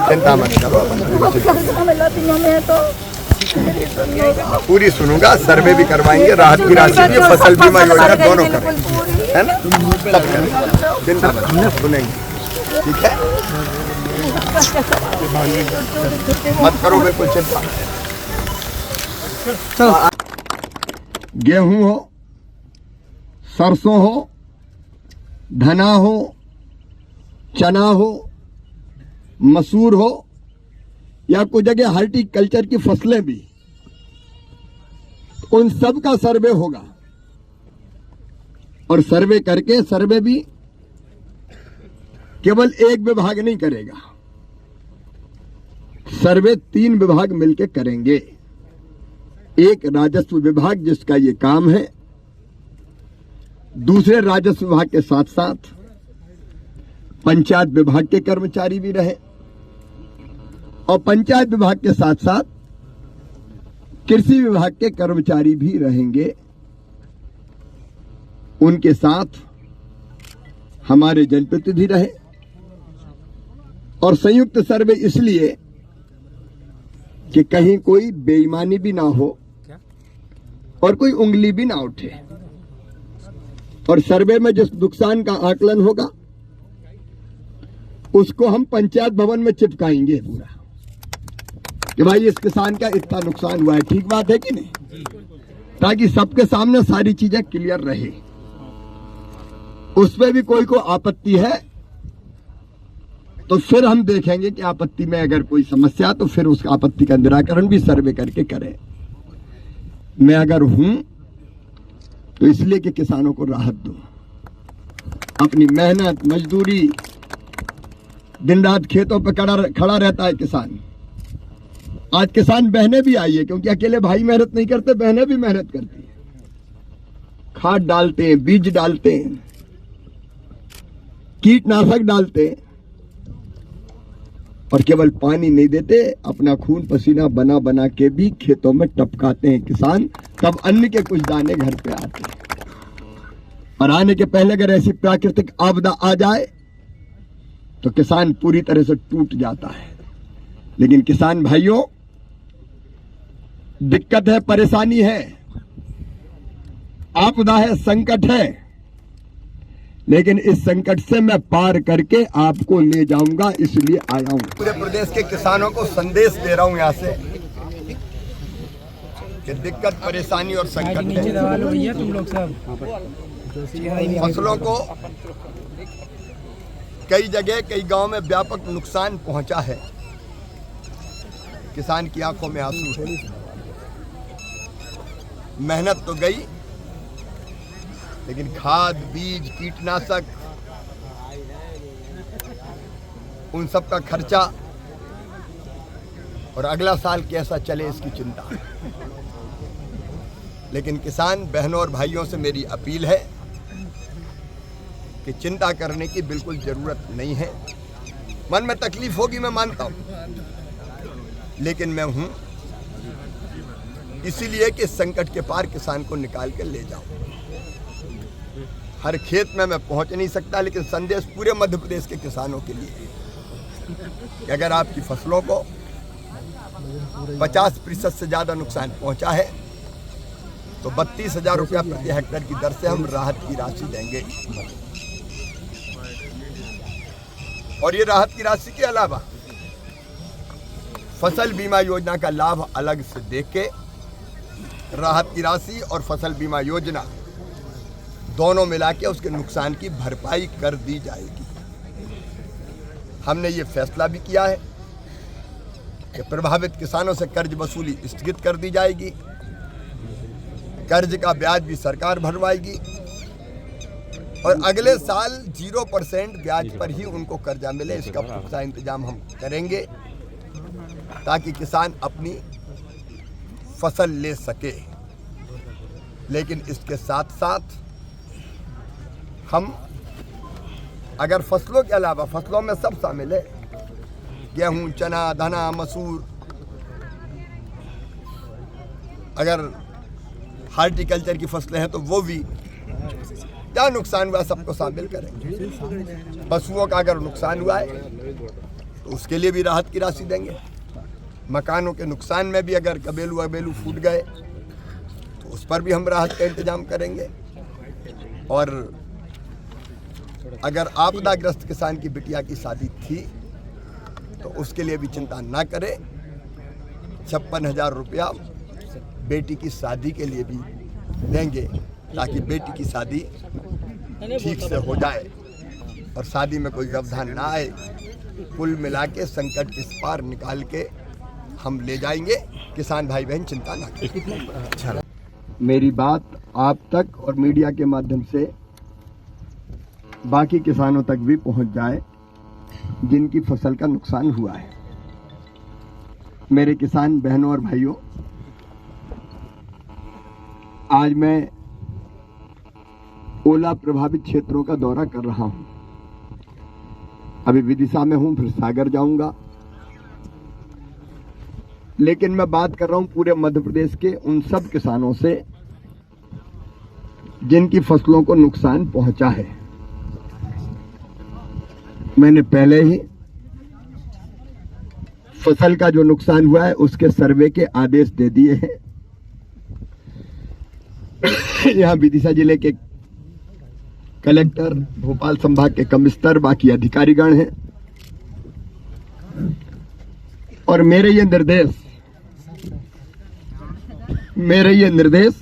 चिंता मत करो, पूरी सुनूंगा। सर्वे भी करवाएंगे, राहत की राशि भी, फसल बीमा योजना दोनों करेंगे, है ना, सब करेंगे, चिंता मत, सुनेंगे, ठीक है, मत करो बिल्कुल चिंता। गेहूं हो, सरसों हो, धना हो, चना हो, मसूर हो, या कुछ जगह हॉर्टिकल्चर की फसलें भी, उन सब का सर्वे होगा। और सर्वे करके, सर्वे भी केवल एक विभाग नहीं करेगा, सर्वे 3 विभाग मिलकर करेंगे। एक राजस्व विभाग जिसका ये काम है, दूसरे राजस्व विभाग के साथ साथ पंचायत विभाग के कर्मचारी भी रहे, और पंचायत विभाग के साथ साथ कृषि विभाग के कर्मचारी भी रहेंगे। उनके साथ हमारे जनप्रतिनिधि रहे। और संयुक्त सर्वे इसलिए कि कहीं कोई बेईमानी भी ना हो और कोई उंगली भी ना उठे। और सर्वे में जिस नुकसान का आकलन होगा उसको हम पंचायत भवन में चिपकाएंगे पूरा, कि भाई इस किसान का इतना नुकसान हुआ है। ठीक बात है कि नहीं? ताकि सबके सामने सारी चीजें क्लियर रहे। उसमें भी कोई को आपत्ति है तो फिर हम देखेंगे कि आपत्ति में अगर कोई समस्या तो फिर उस आपत्ति का निराकरण भी सर्वे करके करें। मैं अगर हूं तो इसलिए कि किसानों को राहत दूं। अपनी मेहनत मजदूरी, दिन रात खेतों पर खड़ा रहता है किसान। आज किसान बहनें भी आई है, क्योंकि अकेले भाई मेहनत नहीं करते, बहनें भी मेहनत करती है। खाद डालते हैं, बीज डालते हैं, कीटनाशक डालते हैं, और केवल पानी नहीं देते, अपना खून पसीना बना बना के भी खेतों में टपकाते हैं किसान। तब अन्न के कुछ दाने घर पे आते हैं। और आने के पहले अगर ऐसी प्राकृतिक आपदा आ जाए तो किसान पूरी तरह से टूट जाता है। लेकिन किसान भाइयों, दिक्कत है, परेशानी है, आपदा है, संकट है, लेकिन इस संकट से मैं पार करके आपको ले जाऊंगा, इसलिए आया हूं। पूरे प्रदेश के किसानों को संदेश दे रहा हूं यहां से कि दिक्कत, परेशानी और संकट है। तुम लोग सब फसलों को कई जगह, कई गांव में व्यापक नुकसान पहुंचा है। किसान की आंखों में आंसू है। मेहनत तो गई, लेकिन खाद, बीज, कीटनाशक, उन सब का खर्चा और अगला साल कैसा चले इसकी चिंता। लेकिन किसान बहनों और भाइयों से मेरी अपील है कि चिंता करने की बिल्कुल जरूरत नहीं है। मन में तकलीफ होगी, मैं मानता हूं, लेकिन मैं हूं इसीलिए कि संकट के पार किसान को निकाल कर ले जाऊं। हर खेत में मैं पहुंच नहीं सकता, लेकिन संदेश पूरे मध्य प्रदेश के किसानों के लिए कि अगर आपकी फसलों को 50% से ज्यादा नुकसान पहुंचा है तो 32,000 रुपया प्रति हेक्टेयर की दर से हम राहत की राशि देंगे। और ये राहत की राशि के अलावा फसल बीमा योजना का लाभ अलग से देख के राहत की राशि और फसल बीमा योजना दोनों मिला के उसके नुकसान की भरपाई कर दी जाएगी। हमने ये फैसला भी किया है कि प्रभावित किसानों से कर्ज वसूली स्थगित कर दी जाएगी। कर्ज का ब्याज भी सरकार भरवाएगी और अगले साल 0% ब्याज पर ही उनको कर्जा मिले, इसका पुख्ता इंतजाम हम करेंगे ताकि किसान अपनी फसल ले सके। लेकिन इसके साथ साथ हम अगर फसलों के अलावा, फसलों में सब शामिल है, गेहूं, चना, धना, मसूर, अगर हॉर्टिकल्चर की फसलें हैं तो वो भी क्या नुकसान हुआ सबको शामिल करेंगे। पशुओं का अगर नुकसान हुआ है तो उसके लिए भी राहत की राशि देंगे। मकानों के नुकसान में भी अगर कबेलू अबेलू फूट गए तो उस पर भी हम राहत का इंतजाम करेंगे। और अगर आपदाग्रस्त किसान की बिटिया की शादी थी तो उसके लिए भी चिंता ना करें, 56,000 रुपया बेटी की शादी के लिए भी देंगे ताकि बेटी की शादी ठीक से हो जाए और शादी में कोई व्यवधान ना आए। कुल मिला के संकट के इस पार निकाल के हम ले जाएंगे। किसान भाई बहन चिंता ना करें। मेरी बात आप तक और मीडिया के माध्यम से बाकी किसानों तक भी पहुंच जाए जिनकी फसल का नुकसान हुआ है। मेरे किसान बहनों और भाइयों, आज मैं ओला प्रभावित क्षेत्रों का दौरा कर रहा हूं। अभी विदिशा में हूं, फिर सागर जाऊंगा, लेकिन मैं बात कर रहा हूं पूरे मध्य प्रदेश के उन सब किसानों से जिनकी फसलों को नुकसान पहुंचा है। मैंने पहले ही फसल का जो नुकसान हुआ है उसके सर्वे के आदेश दे दिए हैं। यहां विदिशा जिले के कलेक्टर, भोपाल संभाग के कमिश्नर, बाकी अधिकारीगण हैं और मेरे ये निर्देश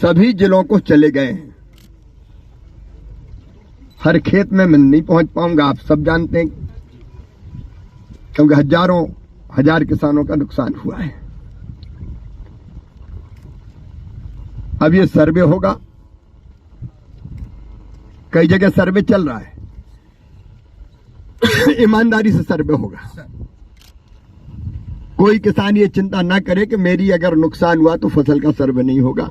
सभी जिलों को चले गए हैं। हर खेत में मैं नहीं पहुंच पाऊंगा, आप सब जानते हैं, क्योंकि हजारों हजार किसानों का नुकसान हुआ है। अब ये सर्वे होगा, कई जगह सर्वे चल रहा है, ईमानदारी से सर्वे होगा। कोई किसान ये चिंता ना करे कि मेरी अगर नुकसान हुआ तो फसल का सर्वे नहीं होगा।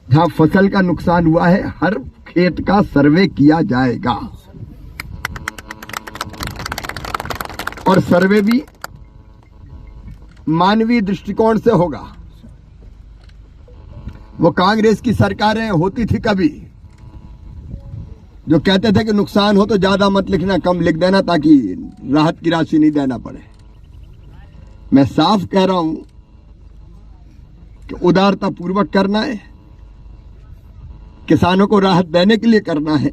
जहां फसल का नुकसान हुआ है हर खेत का सर्वे किया जाएगा और सर्वे भी मानवीय दृष्टिकोण से होगा। वो कांग्रेस की सरकारें होती थी कभी, जो कहते थे कि नुकसान हो तो ज्यादा मत लिखना, कम लिख देना ताकि राहत की राशि नहीं देना पड़े। मैं साफ कह रहा हूं कि उदारता पूर्वक करना है, किसानों को राहत देने के लिए करना है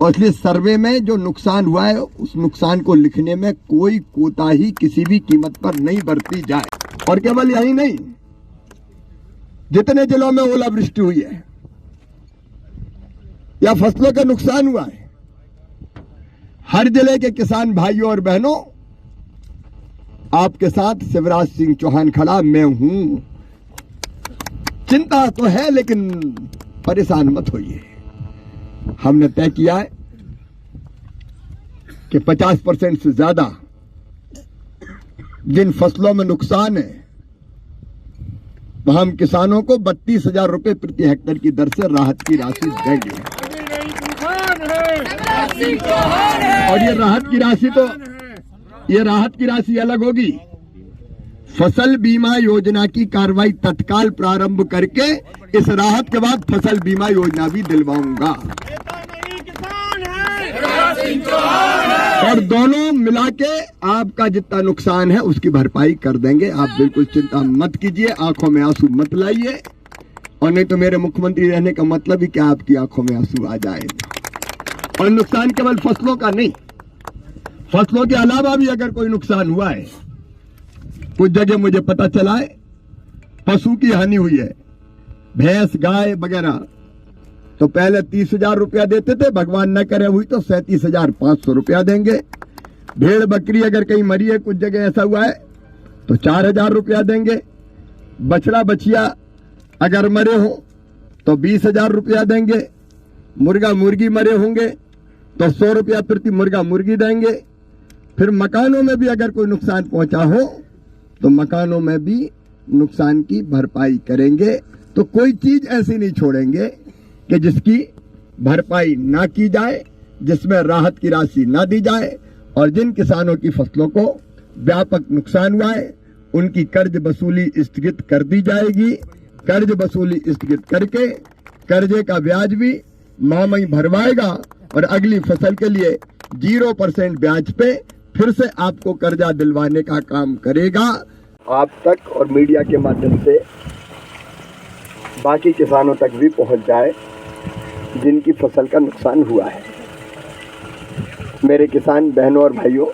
और इसलिए सर्वे में जो नुकसान हुआ है उस नुकसान को लिखने में कोई कोताही किसी भी कीमत पर नहीं बरती जाए। और केवल यही नहीं, जितने जिलों में ओलावृष्टि हुई है या फसलों का नुकसान हुआ है, हर जिले के किसान भाइयों और बहनों, आपके साथ शिवराज सिंह चौहान खड़ा मैं हूं। चिंता तो है लेकिन परेशान मत होइए। हमने तय किया है कि 50% से ज्यादा जिन फसलों में नुकसान है वह हम किसानों को 32,000 रुपए प्रति हेक्टेयर की दर से राहत की राशि देंगे। और ये राहत की राशि अलग होगी। फसल बीमा योजना की कार्रवाई तत्काल प्रारंभ करके इस राहत के बाद फसल बीमा योजना भी दिलवाऊंगा और दोनों मिला के आपका जितना नुकसान है उसकी भरपाई कर देंगे। आप बिल्कुल चिंता मत कीजिए, आंखों में आंसू मत लाइए, और नहीं तो मेरे मुख्यमंत्री रहने का मतलब ही क्या आपकी आंखों में आंसू आ जाए। और नुकसान केवल फसलों का नहीं, फसलों के अलावा भी अगर कोई नुकसान हुआ है, कुछ जगह मुझे पता चला है पशु की हानि हुई है, भैंस गाय वगैरह, तो पहले 30,000 रुपया देते थे, भगवान न करे हुई तो 37,500 रुपया देंगे। भेड़ बकरी अगर कहीं मरी है, कुछ जगह ऐसा हुआ है तो 4,000 रुपया देंगे। बछड़ा बछिया अगर मरे हो तो 20,000 रुपया देंगे। मुर्गा मुर्गी मरे होंगे तो 100 रुपया प्रति मुर्गा मुर्गी देंगे। फिर मकानों में भी अगर कोई नुकसान पहुंचा हो तो मकानों में भी नुकसान की भरपाई करेंगे। तो कोई चीज ऐसी नहीं छोड़ेंगे कि जिसकी भरपाई ना की जाए, जिसमें राहत की राशि ना दी जाए। और जिन किसानों की फसलों को व्यापक नुकसान हुआ है उनकी कर्ज वसूली स्थगित कर दी जाएगी। कर्ज वसूली स्थगित करके कर्जे का ब्याज भी मामई भरवाएगा और अगली फसल के लिए 0% ब्याज पे फिर से आपको कर्जा दिलवाने का काम करेगा। आप तक और मीडिया के माध्यम से बाकी किसानों तक भी पहुंच जाए जिनकी फसल का नुकसान हुआ है। मेरे किसान बहनों और भाइयों,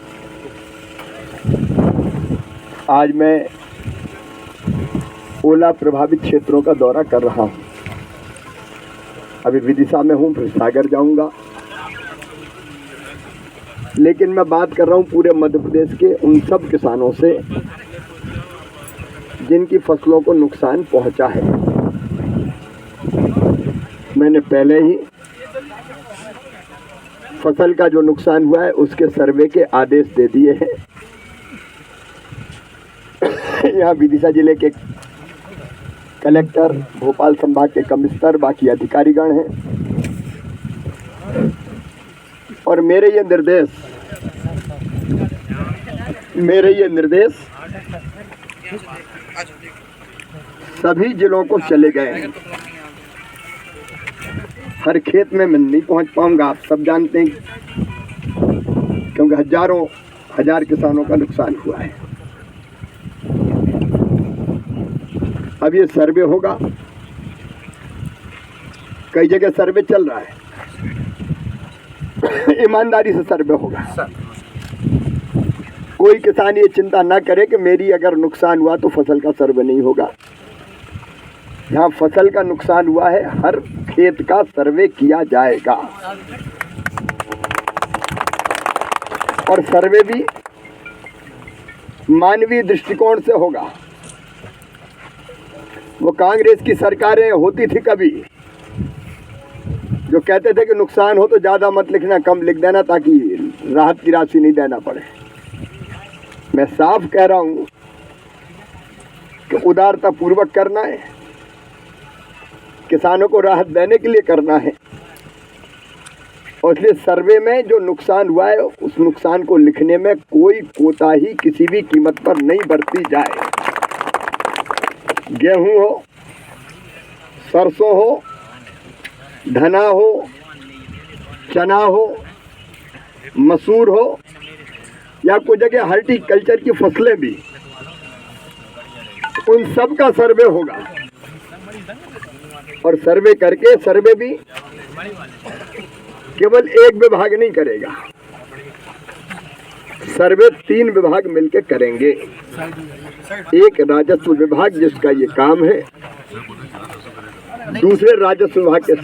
आज मैं ओला प्रभावित क्षेत्रों का दौरा कर रहा हूं। अभी विदिशा में हूं, फिर सागर जाऊंगा, लेकिन मैं बात कर रहा हूं पूरे मध्य प्रदेश के उन सब किसानों से जिनकी फसलों को नुकसान पहुंचा है। मैंने पहले ही फसल का जो नुकसान हुआ है उसके सर्वे के आदेश दे दिए हैं। यहाँ विदिशा जिले के कलेक्टर, भोपाल संभाग के कमिश्नर, बाकी अधिकारीगण हैं और मेरे ये निर्देश सभी जिलों को चले गए हैं। हर खेत में मैं नहीं पहुंच पाऊंगा, आप सब जानते हैं, क्योंकि हजारों हजार किसानों का नुकसान हुआ है। अब ये सर्वे होगा, कई जगह सर्वे चल रहा है, ईमानदारी से सर्वे होगा। कोई किसान ये चिंता ना करे कि मेरी अगर नुकसान हुआ तो फसल का सर्वे नहीं होगा। जहाँ फसल का नुकसान हुआ है हर खेत का सर्वे किया जाएगा और सर्वे भी मानवीय दृष्टिकोण से होगा। वो कांग्रेस की सरकारें होती थी कभी, जो कहते थे कि नुकसान हो तो ज्यादा मत लिखना, कम लिख देना ताकि राहत की राशि नहीं देना पड़े। मैं साफ कह रहा हूं कि उदारता पूर्वक करना है, किसानों को राहत देने के लिए करना है और इसलिए सर्वे में जो नुकसान हुआ है उस नुकसान को लिखने में कोई कोताही किसी भी कीमत पर नहीं बरती जाए। गेहूं हो, सरसों हो, धना हो, चना हो, मसूर हो या कुछ जगह हॉर्टिकल्चर की फसलें भी, उन सब का सर्वे होगा और सर्वे करके सर्वे भी केवल एक विभाग नहीं करेगा, सर्वे 3 विभाग मिलकर करेंगे। एक राजस्व विभाग जिसका ये काम है, दूसरे राजस्व विभाग के